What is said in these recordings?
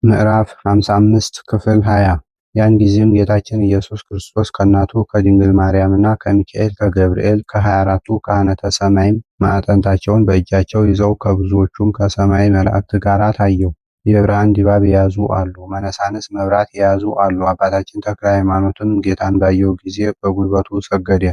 ምዕራፍ 55 ክፍል 20 ያን ጊዜም ጌታችን ኢየሱስ ክርስቶስ ከእናቱ ከድንግል ማርያምና ከሚካኤል ከገብርኤል ከ24ቱ ካህናተ ሰማይም ማዕጠንታቸውን በእጃቸው ይዘው ከብዙዎቹም ከሰማይ መላእክት ጋር ታየው። የብርሃን ድባብ የያዙ አሉ፣ መነሳንስ መብራት የያዙ አሉ። አባታችን ተክለ ሃይማኖትም ጌታን ባየው ጊዜ በጉልበቱ ሰገደ።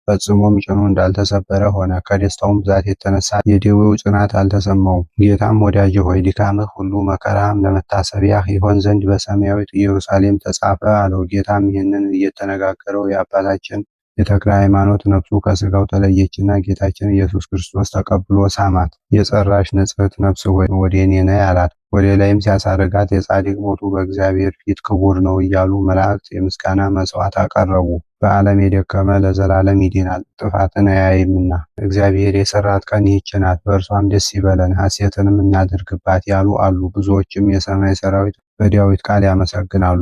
ፈጽሞም ጭኑ እንዳልተሰበረ ሆነ። ከደስታውም ብዛት የተነሳ የደዌው ጽናት አልተሰማውም። ጌታም ወዳጄ ሆይ ድካምህ ሁሉ መከራህም ለመታሰቢያህ ይሆን ዘንድ በሰማያዊት ኢየሩሳሌም ተጻፈ አለው። ጌታም ይህንን እየተነጋገረው የአባታችን የተክለ ሃይማኖት ነፍሱ ከስጋው ተለየችና ጌታችን ኢየሱስ ክርስቶስ ተቀብሎ ሳማት። የጸራሽ ንጽሕት ነፍስ ሆይ ወደ እኔ ነይ አላት። ወደ ላይም ሲያሳርጋት የጻድቅ ሞቱ በእግዚአብሔር ፊት ክቡር ነው እያሉ መላእክት የምስጋና መስዋዕት አቀረቡ። በዓለም የደከመ ለዘላለም ይድናል፣ ጥፋትን አያይምና። እግዚአብሔር የሰራት ቀን ይህች ናት፣ በእርሷም ደስ ይበለን ሐሴትንም እናድርግባት ያሉ አሉ። ብዙዎችም የሰማይ ሰራዊት በዳዊት ቃል ያመሰግናሉ።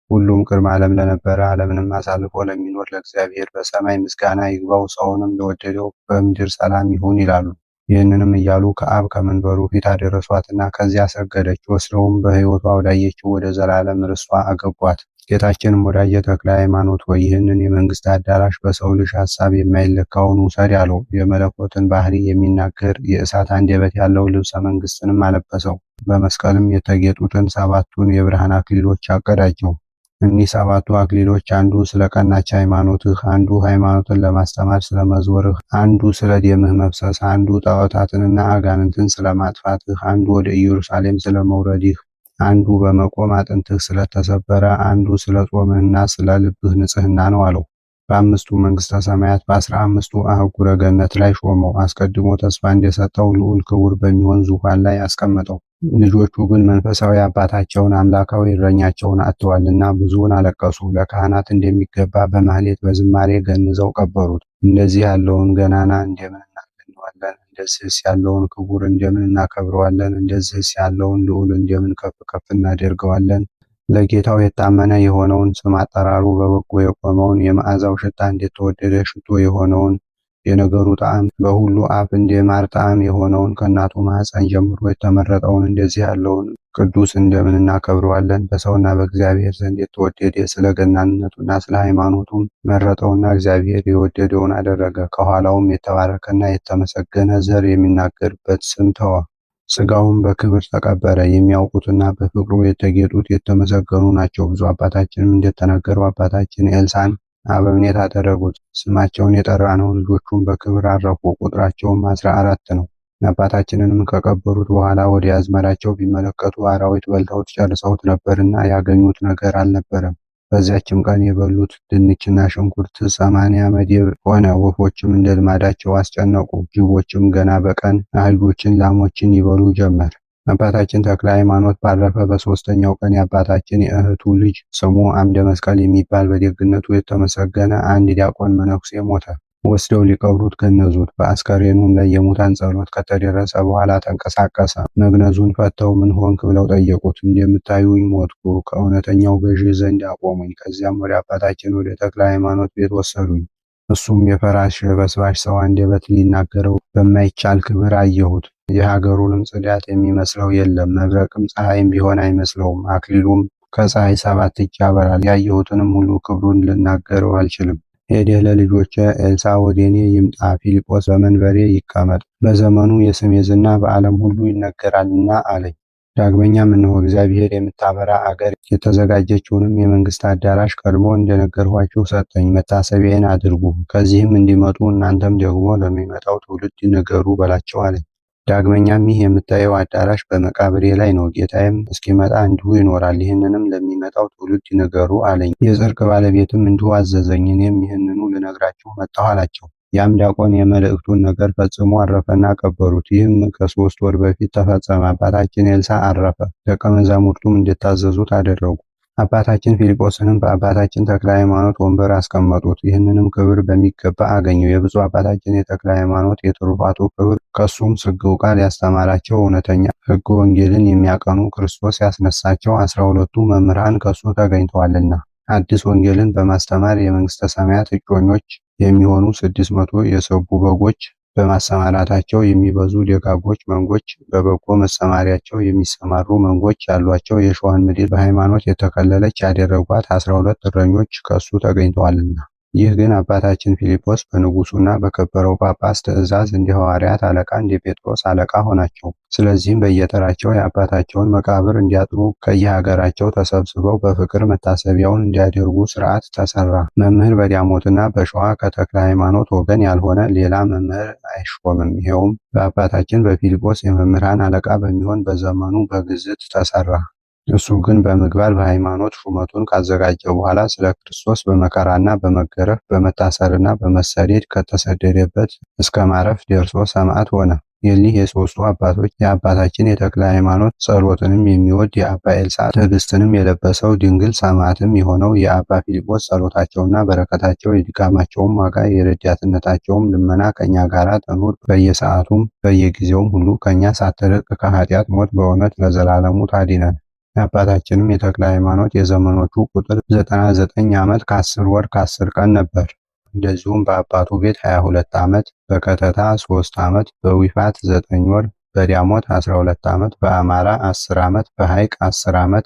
ሁሉም ቅድመ ዓለም ለነበረ ዓለምንም አሳልፎ ለሚኖር ለእግዚአብሔር በሰማይ ምስጋና ይግባው፣ ሰውንም ለወደደው በምድር ሰላም ይሁን ይላሉ። ይህንንም እያሉ ከአብ ከመንበሩ ፊት አደረሷትና ከዚያ ሰገደች። ወስደውም በሕይወቷ ወዳየችው ወደ ዘላለም ርስቷ አገቧት። ጌታችንም ወዳጄ ተክለ ሃይማኖት ሆይ ይህንን የመንግስት አዳራሽ በሰው ልጅ ሐሳብ የማይለካውን ውሰድ አለው። የመለኮትን ባህሪ የሚናገር የእሳት አንደበት ያለው ልብሰ መንግስትንም አለበሰው። በመስቀልም የተጌጡትን ሰባቱን የብርሃን አክሊሎች አቀዳጀው። እኒህ ሰባቱ አክሊሎች አንዱ ስለ ቀናች ሃይማኖትህ፣ አንዱ ሃይማኖትን ለማስተማር ስለ መዞርህ፣ አንዱ ስለ ደምህ መፍሰስ፣ አንዱ ጣዖታትንና አጋንንትን ስለ ማጥፋትህ፣ አንዱ ወደ ኢየሩሳሌም ስለ መውረድህ፣ አንዱ በመቆም አጥንትህ ስለተሰበረ፣ አንዱ ስለ ጾምህና ስለ ልብህ ንጽህና ነው አለው። በአምስቱ መንግስተ ሰማያት በ15ቱ አህጉረ ገነት ላይ ሾመው። አስቀድሞ ተስፋ እንደሰጠው ልዑል ክቡር በሚሆን ዙፋን ላይ አስቀመጠው። ልጆቹ ግን መንፈሳዊ አባታቸውን አምላካዊ እረኛቸውን አጥተዋልና ብዙውን አለቀሱ። ለካህናት እንደሚገባ በማህሌት በዝማሬ ገንዘው ቀበሩት። እንደዚህ ያለውን ገናና እንደምን እናገኘዋለን? እንደዚህስ ያለውን ክቡር እንደምን እናከብረዋለን? እንደዚህስ ያለውን ልዑል እንደምን ከፍ ከፍ እናደርገዋለን? ለጌታው የታመነ የሆነውን ስም አጠራሩ በበጎ የቆመውን የመዓዛው ሽታ እንደተወደደ ሽቶ የሆነውን የነገሩ ጣዕም በሁሉ አፍ እንደ ማር ጣዕም የሆነውን ከእናቱ ማኅፀን ጀምሮ የተመረጠውን እንደዚህ ያለውን ቅዱስ እንደምን እናከብረዋለን? በሰውና በእግዚአብሔር ዘንድ የተወደደ ስለ ገናንነቱና ስለ ሃይማኖቱም መረጠውና እግዚአብሔር የወደደውን አደረገ። ከኋላውም የተባረከና የተመሰገነ ዘር የሚናገርበት ስም ተወ። ስጋውም በክብር ተቀበረ። የሚያውቁትና በፍቅሩ የተጌጡት የተመሰገኑ ናቸው። ብዙ አባታችንም እንደተናገረው አባታችን ኤልሳዕን አበምኔት አደረጉት። ስማቸውን የጠራነው ልጆቹም በክብር አረፉ። ቁጥራቸውም 14 ነው። አባታችንንም ከቀበሩት በኋላ ወደ አዝመራቸው ቢመለከቱ አራዊት በልተውት ጨርሰውት ነበርና ያገኙት ነገር አልነበረም። በዚያችም ቀን የበሉት ድንችና ሽንኩርት 80 መደብ ሆነ። ወፎችም እንደ ልማዳቸው አስጨነቁ። ጅቦችም ገና በቀን አህዮችን፣ ላሞችን ይበሉ ጀመር። አባታችን ተክለ ሃይማኖት ባረፈ በ3ኛው ቀን የአባታችን የእህቱ ልጅ ስሙ አምደ መስቀል የሚባል በደግነቱ የተመሰገነ አንድ ዲያቆን መነኩሴ ሞተ። ወስደው ሊቀብሩት ገነዙት። በአስከሬኑም ላይ የሙታን ጸሎት ከተደረሰ በኋላ ተንቀሳቀሰ። መግነዙን ፈተው ምን ሆንክ ብለው ጠየቁት። እንደምታዩኝ ሞትኩ፣ ከእውነተኛው ገዢ ዘንድ አቆሙኝ። ከዚያም ወደ አባታችን ወደ ተክለ ሃይማኖት ቤት ወሰዱኝ። እሱም የፈራሽ በስባሽ ሰው አንደበት ሊናገረው በማይቻል ክብር አየሁት። የሀገሩንም ጽዳት የሚመስለው የለም። መብረቅም ፀሐይም ቢሆን አይመስለውም። አክሊሉም ከፀሐይ 7 እጅ ያበራል። ያየሁትንም ሁሉ ክብሩን ልናገረው አልችልም። ሄደህ ለልጆቼ ኤልሳዕ ወደ እኔ ይምጣ፣ ፊልጶስ በመንበሬ ይቀመጥ፣ በዘመኑ የስሜ ዝና በዓለም ሁሉ ይነገራልና አለኝ። ዳግመኛም እነሆ እግዚአብሔር የምታበራ አገር የተዘጋጀችውንም የመንግስት አዳራሽ ቀድሞ እንደነገርኋችሁ ሰጠኝ። መታሰቢያን አድርጉ፣ ከዚህም እንዲመጡ እናንተም ደግሞ ለሚመጣው ትውልድ ንገሩ በላቸው አለኝ። ዳግመኛም ይህ የምታየው አዳራሽ በመቃብሬ ላይ ነው። ጌታዬም እስኪመጣ እንዲሁ ይኖራል። ይህንንም ለሚመጣው ትውልድ ንገሩ አለኝ። የጽድቅ ባለቤትም እንዲሁ አዘዘኝ። እኔም ይህንኑ ልነግራችሁ መጣሁ አላቸው። ያም ዲያቆን የመልእክቱን ነገር ፈጽሞ አረፈና ቀበሩት። ይህም ከ3 ወር በፊት ተፈጸመ። አባታችን ኤልሳዕ አረፈ። ደቀ መዛሙርቱም እንደታዘዙት አደረጉ። አባታችን ፊልጶስንም በአባታችን ተክለ ሃይማኖት ወንበር አስቀመጡት። ይህንንም ክብር በሚገባ አገኘው። የብፁዕ አባታችን የተክለ ሃይማኖት የትሩፋቱ ክብር ከሱም ስግው ቃል ያስተማራቸው እውነተኛ ሕገ ወንጌልን የሚያቀኑ ክርስቶስ ያስነሳቸው 12ቱ መምህራን ከሱ ተገኝተዋልና አዲስ ወንጌልን በማስተማር የመንግስተ ሰማያት እጮኞች የሚሆኑ 600 የሰቡ በጎች በማሰማራታቸው የሚበዙ ደጋጎች መንጎች፣ በበጎ መሰማሪያቸው የሚሰማሩ መንጎች ያሏቸው የሸዋን ምድር በሃይማኖት የተከለለች ያደረጓት 12 እረኞች ከሱ ተገኝተዋልና። ይህ ግን አባታችን ፊልጶስ በንጉሱና በከበረው ጳጳስ ትእዛዝ እንደ ሐዋርያት አለቃ እንደ ጴጥሮስ አለቃ ሆናቸው። ስለዚህም በየተራቸው የአባታቸውን መቃብር እንዲያጥኑ ከየሀገራቸው ተሰብስበው በፍቅር መታሰቢያውን እንዲያደርጉ ሥርዓት ተሰራ። መምህር በዳሞትና በሸዋ ከተክለ ሃይማኖት ወገን ያልሆነ ሌላ መምህር አይሾምም። ይኸውም በአባታችን በፊልጶስ የመምህራን አለቃ በሚሆን በዘመኑ በግዝት ተሰራ። እሱ ግን በምግባር በሃይማኖት ሹመቱን ካዘጋጀ በኋላ ስለ ክርስቶስ በመከራና በመገረፍ በመታሰርና በመሰደድ ከተሰደደበት እስከ ማረፍ ደርሶ ሰማዕት ሆነ። የሊህ የሦስቱ አባቶች የአባታችን የተክለ ሃይማኖት ጸሎትንም የሚወድ የአባ ኤልሳዕ ትዕግስትንም የለበሰው ድንግል ሰማዕትም የሆነው የአባ ፊልጶስ ጸሎታቸውና በረከታቸው የድካማቸውም ዋጋ የረዳትነታቸውም ልመና ከኛ ጋር ትኑር በየሰዓቱም በየጊዜውም ሁሉ ከኛ ሳትርቅ ከኃጢአት ሞት በእውነት ለዘላለሙ ታድነን። የአባታችንም የተክለ ሃይማኖት የዘመኖቹ ቁጥር 99 ዓመት ከ10 ወር ከ10 ቀን ነበር። እንደዚሁም በአባቱ ቤት 22 ዓመት፣ በከተታ 3 ዓመት፣ በዊፋት 9 ወር፣ በዳሞት 12 ዓመት፣ በአማራ 10 ዓመት፣ በሐይቅ 10 ዓመት፣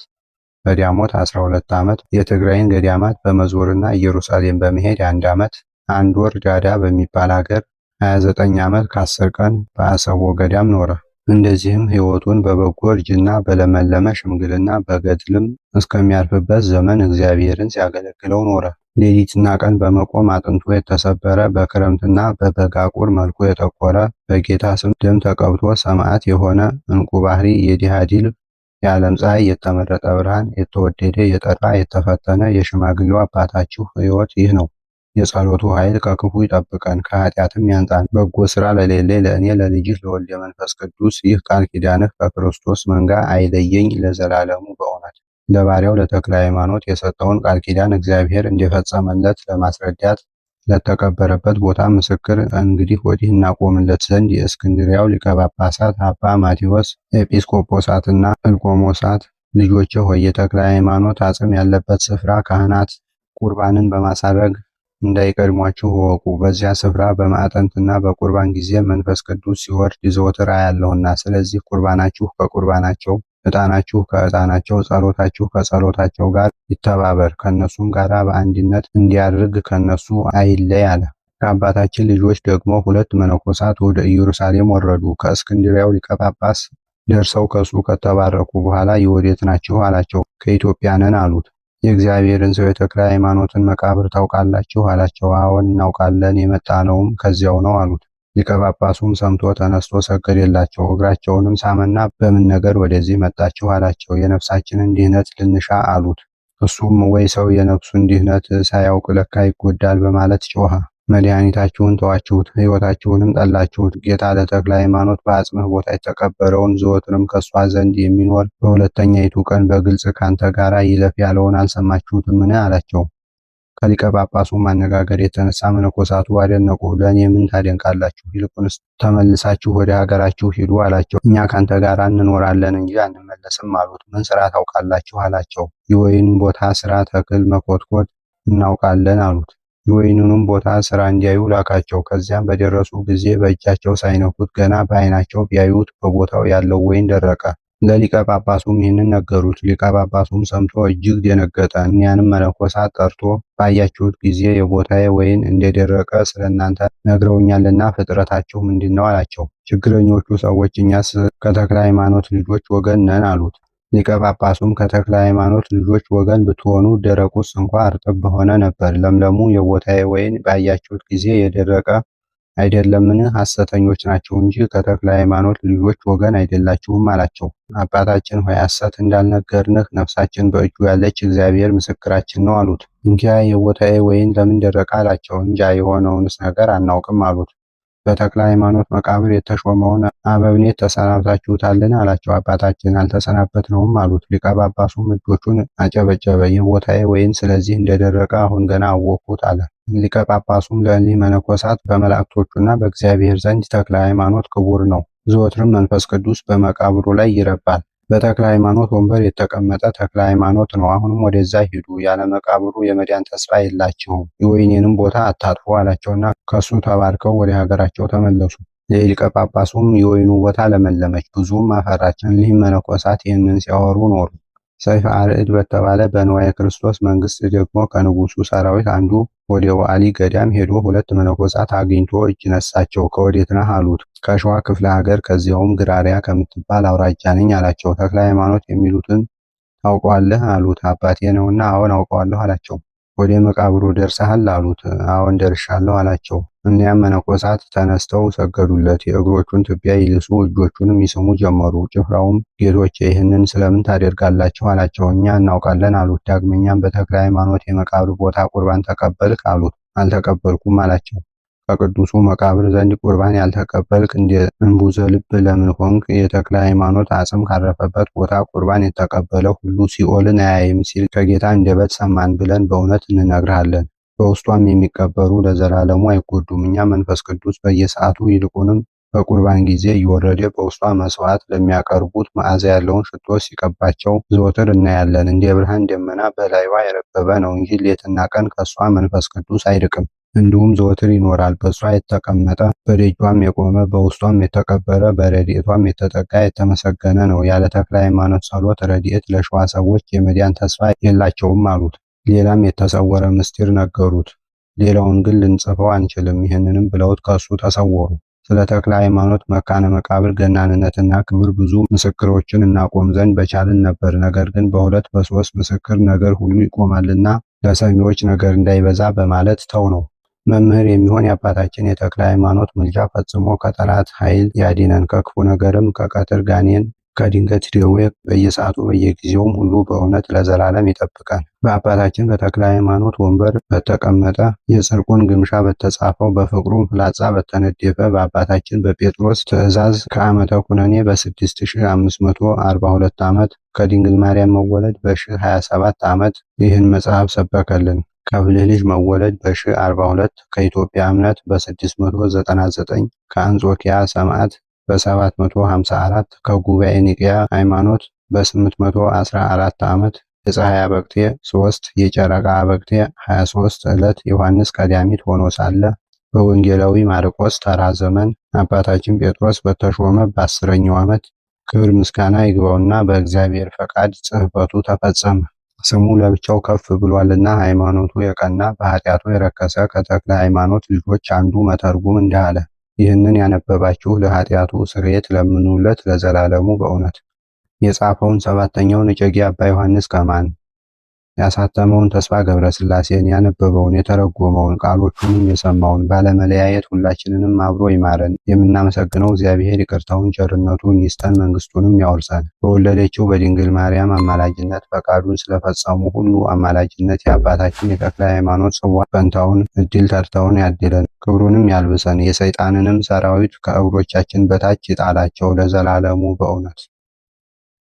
በዳሞት 12 ዓመት፣ የትግራይን ገዳማት በመዞርና ኢየሩሳሌም በመሄድ 1 ዓመት፣ 1 ወር ዳዳ በሚባል ሀገር 29 ዓመት ከ10 ቀን በአሰቦ ገዳም ኖረ። እንደዚህም ሕይወቱን በበጎ እርጅና በለመለመ ሽምግልና በገድልም እስከሚያልፍበት ዘመን እግዚአብሔርን ሲያገለግለው ኖረ። ሌሊትና ቀን በመቆም አጥንቱ የተሰበረ በክረምትና በበጋ ቁር መልኩ የጠቆረ በጌታ ስም ደም ተቀብቶ ሰማዕት የሆነ ዕንቁ ባህሪ የድሃ ድል የዓለም ፀሐይ የተመረጠ ብርሃን የተወደደ የጠራ የተፈተነ የሽማግሌው አባታችሁ ሕይወት ይህ ነው። የጸሎቱ ኃይል ከክፉ ይጠብቀን ከኃጢአትም ያንጻን። በጎ ሥራ ለሌለ ለእኔ ለልጅህ ለወልደ መንፈስ ቅዱስ ይህ ቃል ኪዳንህ ከክርስቶስ መንጋ አይለየኝ ለዘላለሙ በእውነት። ለባሪያው ለተክለ ሃይማኖት የሰጠውን ቃል ኪዳን እግዚአብሔር እንደፈጸመለት ለማስረዳት ለተቀበረበት ቦታ ምስክር እንግዲህ ወዲህ እናቆምለት ዘንድ የእስክንድርያው ሊቀ ጳጳሳት አባ ማቴዎስ ኤጲስቆጶሳትና እልቆሞሳት ልጆች ሆይ የተክለ ሃይማኖት አጽም ያለበት ስፍራ ካህናት ቁርባንን በማሳረግ እንዳይቀድሟችሁ እወቁ። በዚያ ስፍራ በማዕጠንትና በቁርባን ጊዜ መንፈስ ቅዱስ ሲወርድ ዘወትር አያለሁና፣ ስለዚህ ቁርባናችሁ ከቁርባናቸው፣ ዕጣናችሁ ከዕጣናቸው፣ ጸሎታችሁ ከጸሎታቸው ጋር ይተባበር፣ ከእነሱም ጋር በአንድነት እንዲያርግ ከእነሱ አይለይ አለ። ከአባታችን ልጆች ደግሞ 2 መነኮሳት ወደ ኢየሩሳሌም ወረዱ። ከእስክንድርያው ሊቀ ጳጳስ ደርሰው ከሱ ከተባረኩ በኋላ የወዴት ናችሁ አላቸው። ከኢትዮጵያ ነን አሉት። የእግዚአብሔርን ሰው የተክለ ሃይማኖትን መቃብር ታውቃላችሁ አላቸው። አዎን እናውቃለን፣ የመጣነውም ከዚያው ነው አሉት። ሊቀ ጳጳሱም ሰምቶ ተነስቶ ሰገደላቸው። እግራቸውንም ሳመና በምን ነገር ወደዚህ መጣችሁ አላቸው። የነፍሳችንን ድህነት ልንሻ አሉት። እሱም ወይ ሰው የነፍሱን ድህነት ሳያውቅ ለካ ይጎዳል በማለት ጮኸ። መድኃኒታችሁን ተዋችሁት፣ ሕይወታችሁንም ጠላችሁት። ጌታ ለተክለ ሃይማኖት በአጽምህ ቦታ የተቀበረውን ዘወትርም ከእሷ ዘንድ የሚኖር በሁለተኛይቱ ቀን በግልጽ ካንተ ጋር ይለፍ ያለውን አልሰማችሁትምን? አላቸው። ከሊቀ ጳጳሱ ማነጋገር የተነሳ መነኮሳቱ አደነቁ። ለእኔ ምን ታደንቃላችሁ? ይልቁንስ ተመልሳችሁ ወደ ሀገራችሁ ሂዱ አላቸው። እኛ ካንተ ጋር እንኖራለን እንጂ አንመለስም አሉት። ምን ስራ ታውቃላችሁ? አላቸው። የወይን ቦታ ስራ፣ ተክል መኮትኮት እናውቃለን አሉት። የወይኑንም ቦታ ስራ እንዲያዩ ላካቸው። ከዚያም በደረሱ ጊዜ በእጃቸው ሳይነኩት ገና በዓይናቸው ቢያዩት በቦታው ያለው ወይን ደረቀ። ለሊቀ ጳጳሱም ይህንን ነገሩት። ሊቀ ጳጳሱም ሰምቶ እጅግ ደነገጠ። እኒያንም መነኮሳት ጠርቶ ባያችሁት ጊዜ የቦታዬ ወይን እንደደረቀ ስለ እናንተ ነግረውኛልና ፍጥረታችሁ ምንድን ነው አላቸው። ችግረኞቹ ሰዎች እኛስ ከተክለ ሃይማኖት ልጆች ወገን ነን አሉት። ሊቀ ጳጳሱም ከተክለ ሃይማኖት ልጆች ወገን ብትሆኑ ደረቁስ እንኳ እርጥብ በሆነ ነበር። ለምለሙ የቦታዬ ወይን ባያችሁት ጊዜ የደረቀ አይደለምን? ሐሰተኞች ናቸው እንጂ ከተክለ ሃይማኖት ልጆች ወገን አይደላችሁም አላቸው። አባታችን ሆይ ሐሰት እንዳልነገርንህ ነፍሳችን በእጁ ያለች እግዚአብሔር ምስክራችን ነው አሉት። እንኪያ የቦታዬ ወይን ለምን ደረቀ አላቸው። እንጃ የሆነውንስ ነገር አናውቅም አሉት። በተክለ ሃይማኖት መቃብር የተሾመውን አበብኔት ተሰናብታችሁታልን? አላቸው። አባታችን አልተሰናበትነውም አሉት። ሊቀ ጳጳሱም እጆቹን አጨበጨበ። የቦታዬ ወይን ስለዚህ እንደደረቀ አሁን ገና አወቅሁት አለ። ሊቀ ጳጳሱም ለእኒህ መነኮሳት በመላእክቶቹና በእግዚአብሔር ዘንድ ተክለ ሃይማኖት ክቡር ነው፣ ዘወትርም መንፈስ ቅዱስ በመቃብሩ ላይ ይረባል። በተክለ ሃይማኖት ወንበር የተቀመጠ ተክለ ሃይማኖት ነው። አሁንም ወደዛ ሂዱ፣ ያለ መቃብሩ የመዳን ተስፋ የላችሁም፣ የወይኔንም ቦታ አታጥፉ አላቸውና ከሱ ተባርከው ወደ ሀገራቸው ተመለሱ። የሊቀ ጳጳሱም የወይኑ ቦታ ለመለመች፣ ብዙም አፈራች። እኒህም መነኮሳት ይህንን ሲያወሩ ኖሩ። ሰይፈ አርዕድ በተባለ በንዋየ ክርስቶስ መንግስት ደግሞ ከንጉሱ ሰራዊት አንዱ ወደ ዋሊ ገዳም ሄዶ ሁለት መነኮሳት አግኝቶ እጅ ነሳቸው። ከወዴት ነህ አሉት። ከሸዋ ክፍለ ሀገር ከዚያውም ግራሪያ ከምትባል አውራጃ ነኝ አላቸው። ተክለ ሃይማኖት የሚሉትን ታውቀዋለህ አሉት። አባቴ ነውና አዎን አውቀዋለሁ አላቸው። ወደ መቃብሩ ደርሰሃል አሉት። አዎን ደርሻለሁ አላቸው። እኒያም መነኮሳት ተነስተው ሰገዱለት። የእግሮቹን ትቢያ ይልሱ እጆቹንም ይስሙ ጀመሩ። ጭፍራውም ጌቶቼ ይህንን ስለምን ታደርጋላችሁ አላቸው። እኛ እናውቃለን አሉት። ዳግመኛም በተክለ ሃይማኖት የመቃብር ቦታ ቁርባን ተቀበልክ አሉት። አልተቀበልኩም አላቸው። ከቅዱሱ መቃብር ዘንድ ቁርባን ያልተቀበልክ እንደ እንቡዘ ልብ ለምን ሆንክ? የተክለ ሃይማኖት አጽም ካረፈበት ቦታ ቁርባን የተቀበለ ሁሉ ሲኦልን አያይም ሲል ከጌታ አንደበት ሰማን ብለን በእውነት እንነግርሃለን። በውስጧም የሚቀበሩ ለዘላለሙ አይጎዱም። እኛ መንፈስ ቅዱስ በየሰዓቱ ይልቁንም በቁርባን ጊዜ እየወረደ በውስጧ መስዋዕት ለሚያቀርቡት መዓዛ ያለውን ሽቶ ሲቀባቸው ዘወትር እናያለን። እንደ ብርሃን ደመና በላይዋ የረበበ ነው እንጂ ሌትና ቀን ከሷ መንፈስ ቅዱስ አይርቅም። እንዲሁም ዘወትር ይኖራል። በእሷ የተቀመጠ በደጇም የቆመ በውስጧም የተቀበረ በረድኤቷም የተጠጋ የተመሰገነ ነው። ያለ ተክለ ሃይማኖት ጸሎት ረድኤት ለሸዋ ሰዎች የመዳን ተስፋ የላቸውም አሉት። ሌላም የተሰወረ ምስጢር ነገሩት። ሌላውን ግን ልንጽፈው አንችልም። ይህንንም ብለውት ከሱ ተሰወሩ። ስለ ተክለ ሃይማኖት መካነ መቃብር ገናንነትና ክብር ብዙ ምስክሮችን እናቆም ዘንድ በቻልን ነበር። ነገር ግን በሁለት በሶስት ምስክር ነገር ሁሉ ይቆማልና ለሰሚዎች ነገር እንዳይበዛ በማለት ተው ነው። መምህር የሚሆን የአባታችን የተክለ ሃይማኖት ምልጃ ፈጽሞ ከጠላት ኃይል ያድነን፣ ከክፉ ነገርም ከቀትር ጋኔን ከድንገት ደዌ በየሰዓቱ በየጊዜውም ሁሉ በእውነት ለዘላለም ይጠብቀን። በአባታችን በተክለ ሃይማኖት ወንበር በተቀመጠ የጽድቁን ግምሻ በተጻፈው በፍቅሩም ፍላጻ በተነደፈ በአባታችን በጴጥሮስ ትእዛዝ ከዓመተ ኩነኔ በ6542 ዓመት ከድንግል ማርያም መወለድ በ1027 ዓመት ይህን መጽሐፍ ሰበከልን። ከብልህ ልጅ መወለድ በ1042 ከኢትዮጵያ እምነት በ699 ከአንጾኪያ ሰማዕት በ754 ከጉባኤ ኒቅያ ሃይማኖት በ814 ዓመት የፀሐይ አበቅቴ 3 የጨረቃ አበቅቴ 23 ዕለት ዮሐንስ ቀዳሚት ሆኖ ሳለ በወንጌላዊ ማርቆስ ተራ ዘመን አባታችን ጴጥሮስ በተሾመ በ10ኛው ዓመት ክብር ምስጋና ይግባውና በእግዚአብሔር ፈቃድ ጽሕፈቱ ተፈጸመ። ስሙ ለብቻው ከፍ ብሏልና ሃይማኖቱ የቀና በኃጢአቱ የረከሰ ከተክለ ሃይማኖት ልጆች አንዱ መተርጉም እንዲህ አለ። ይህንን ያነበባችሁ ለኃጢአቱ ስርየት ለምኑለት ለዘላለሙ በእውነት። የጻፈውን ሰባተኛውን እጨጌ አባ ዮሐንስ ከማን ያሳተመውን ተስፋ ገብረ ሥላሴን ያነበበውን የተረጎመውን ቃሎቹንም የሰማውን ባለመለያየት ሁላችንንም አብሮ ይማረን። የምናመሰግነው እግዚአብሔር ይቅርታውን ቸርነቱን ይስጠን፣ መንግስቱንም ያወርሰን። በወለደችው በድንግል ማርያም አማላጅነት ፈቃዱን ስለፈጸሙ ሁሉ አማላጅነት የአባታችን የተክለ ሃይማኖት ጽዋ ፈንታውን እድል ተርታውን ያድለን፣ ክብሩንም ያልብሰን። የሰይጣንንም ሰራዊት ከእግሮቻችን በታች ይጣላቸው ለዘላለሙ በእውነት።